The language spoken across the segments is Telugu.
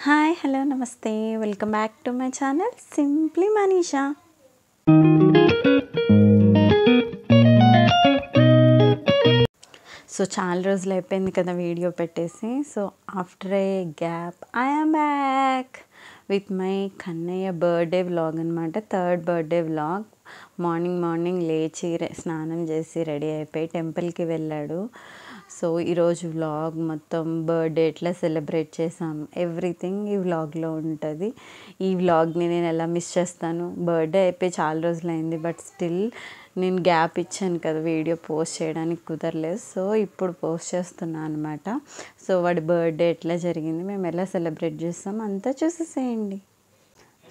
హాయ్ హలో నమస్తే welcome back to my channel simply Manisha. So చాలా రోజులు అయిపోయింది కదా వీడియో పెట్టేసి. So after a gap I am back with my Kannayya birthday vlog అనమాట. Third birthday vlog. మార్నింగ్ లేచి స్నానం చేసి రెడీ అయిపోయి టెంపుల్కి వెళ్ళాడు. సో ఈరోజు వ్లాగ్ మొత్తం బర్త్డే ఎట్లా సెలబ్రేట్ చేసాం ఎవ్రీథింగ్ ఈ వ్లాగ్లో ఉంటుంది. ఈ వ్లాగ్ని నేను ఎలా మిస్ చేస్తాను. బర్త్డే అయిపోయి చాలా రోజులైంది, బట్ స్టిల్ నేను గ్యాప్ ఇచ్చాను కదా వీడియో పోస్ట్ చేయడానికి కుదరలేదు. సో ఇప్పుడు పోస్ట్ చేస్తున్నాను అనమాట. సో వాడి బర్త్డే ఎట్లా జరిగింది, మేము ఎలా సెలబ్రేట్ చేస్తాం అంతా చూసేసేయండి.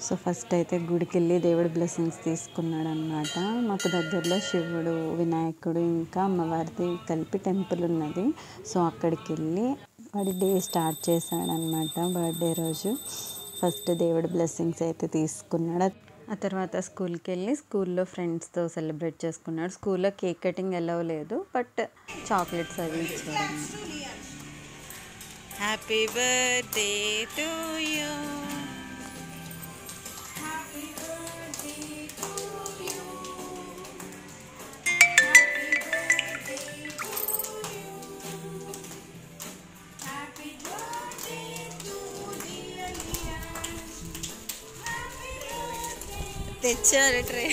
సో ఫస్ట్ అయితే గుడికి వెళ్ళి దేవుడి బ్లెస్సింగ్స్ తీసుకున్నాడు అనమాట. మాకు దగ్గరలో శివుడు, వినాయకుడు ఇంకా అమ్మవారిది కలిపి టెంపుల్ ఉన్నది. సో అక్కడికి వెళ్ళి వాడి డే స్టార్ట్ చేశాడనమాట. బర్త్డే రోజు ఫస్ట్ దేవుడి బ్లెస్సింగ్స్ అయితే తీసుకున్నాడు. ఆ తర్వాత స్కూల్కి వెళ్ళి స్కూల్లో ఫ్రెండ్స్తో సెలబ్రేట్ చేసుకున్నాడు. స్కూల్లో కేక్ కటింగ్ ఎలా లేదు, బట్ చాక్లెట్స్ అవి ఇచ్చాడు. Happy birthday to you. తెచ్చారు ట్రే.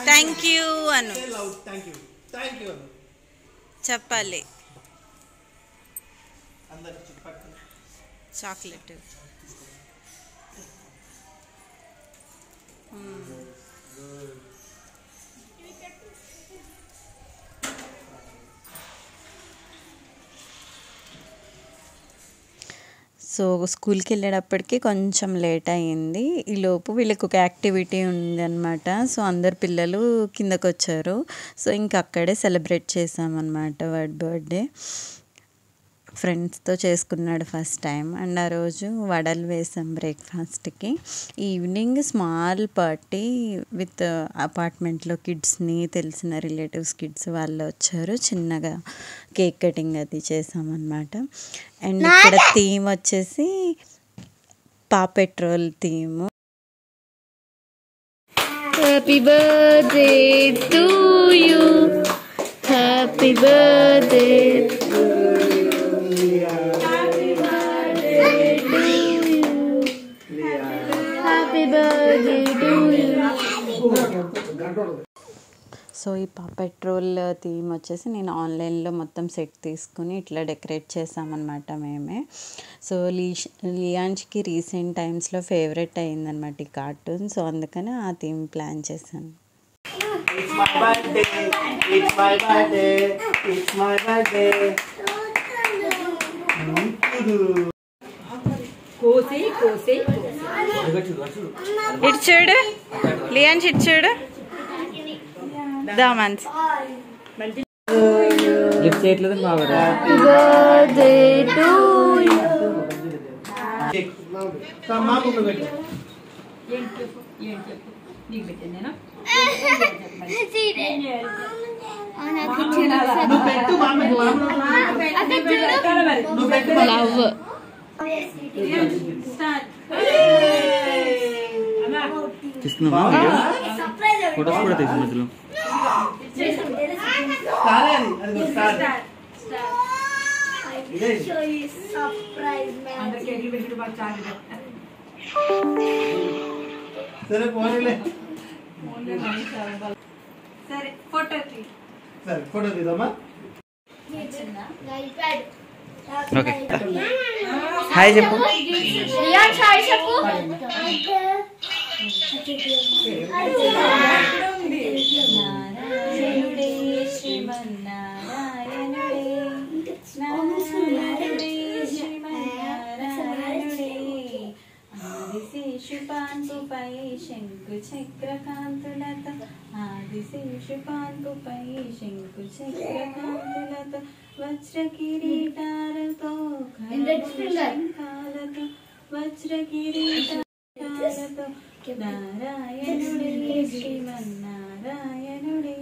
థ్యాంక్ యూ అను చెప్పాలి. చాక్లెట్ సో స్కూల్కి వెళ్ళేటప్పటికి కొంచెం లేట్ అయ్యింది. ఈలోపు వీళ్ళకి ఒక యాక్టివిటీ ఉంది అనమాట. సో అందరు పిల్లలు కిందకు వచ్చారు. సో ఇంకా అక్కడే సెలబ్రేట్ చేసామన్నమాట వాడి బర్త్డే. ఫ్రెండ్స్తో చేసుకున్నాడు ఫస్ట్ టైం. అండ్ ఆ రోజు వడలు వేసాం బ్రేక్ఫాస్ట్కి. ఈవినింగ్ స్మాల్ పార్టీ విత్ అపార్ట్మెంట్లో కిడ్స్ని, తెలిసిన రిలేటివ్స్ కిడ్స్ వాళ్ళు వచ్చారు. చిన్నగా కేక్ కటింగ్ అది చేసామన్నమాట. అండ్ ఇక్కడ థీమ్ వచ్చేసి పా petrol theme. Happy birthday to you, happy birthday to you, happy birthday to you. So ఈ పా పెట్రోల్ థీమ్ వచ్చేసి నేను ఆన్లైన్లో మొత్తం సెట్ తీసుకుని ఇట్లా డెకరేట్ చేసామన్నమాట మేమే. సో లియాన్స్కి రీసెంట్ టైమ్స్లో ఫేవరెట్ అయ్యిందనమాట ఈ కార్టూన్. సో అందుకని ఆ థీమ్ ప్లాన్ చేశాను. ఇటు చూడు లియాన్స్, ఇటు చూడు దామన్స్. లిఫ్ట్ చేయట్లేదు బావరా. Happy birthday to you. Love photos కూడా తీసి మధ్యలో సరే పోనీలే. సరే ఫోటో తీద్దామా. ఓకే హాయ్ చెప్పు. నారాయణుడే శ్రీమన్నారాయణుడే, నారాయణుడే శ్రీమన్నారాయణుడే, ఆదిశేషు పాన్పుపై శంకు చక్రకాంతులతో, ఆది శీర్షపాన్పుపై శంకు చక్రకాంతులతో వజ్ర కిరీటాలతో శంఖాలతో వజ్ర కిరీటాలతో నారాయణుడే శ్రీమన్నారాయణుడే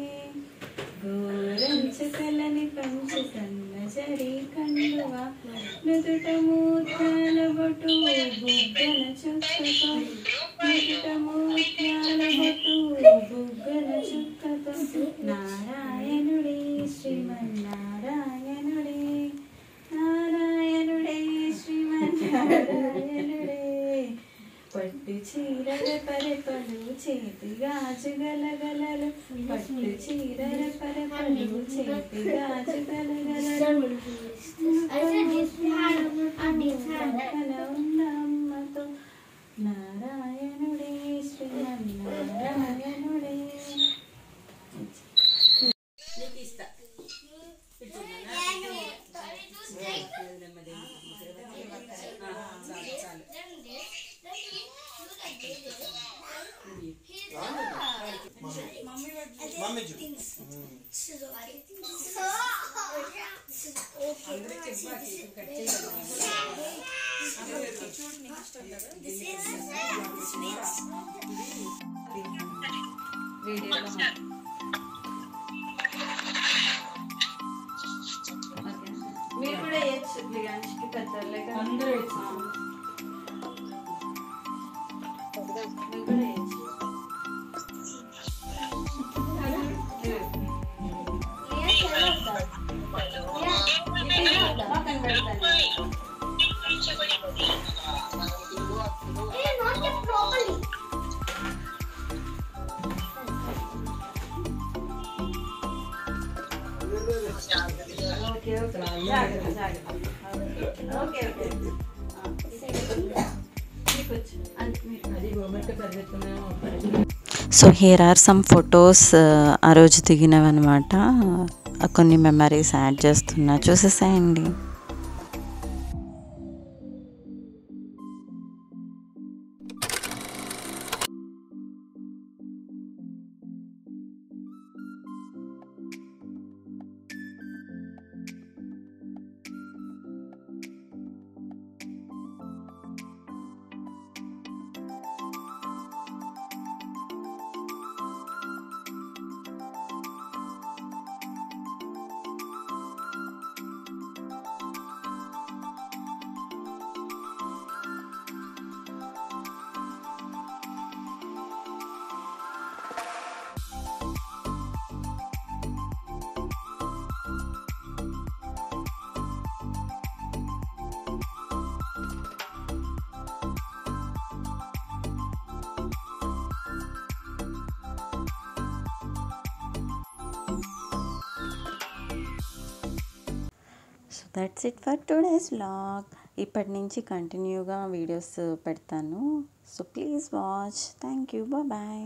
గోరంచుకలని పంచ సన్నజరి కండువా నుదుట మూత్యాల బొట్టు బుగ్గన చుక్కతో నుదుట మూత్యాల బొట్టు బుగ్గన చుక్కతో నారాయణుడే శ్రీమన్నారాయణుడే నారాయణుడే శ్రీమన్నారాయణుడే పట్టు చీరల పరపలు చేతి గాజు గలగలలు పట్టు చీరల పరపలు చేతి గాజు గలగలలు ఉన్న అమ్మతో నారాయణుడే శ్రీమన్నారాయణుడే మీరు కూడా వేయచ్చు లిగాన్స్కి పెద్దలేక అందరూ వేయచ్చు మీరు కూడా వేయచ్చు so here are some photos ఆ రోజు దిగినవన్నమాట. కొన్ని మెమరీస్ యాడ్ చేస్తున్నా, చూసేసేయండి. So that's it for today's vlog. ఇప్పటి నుంచి కంటిన్యూగా వీడియోస్ పెడతాను. So please watch. Thank you. Bye.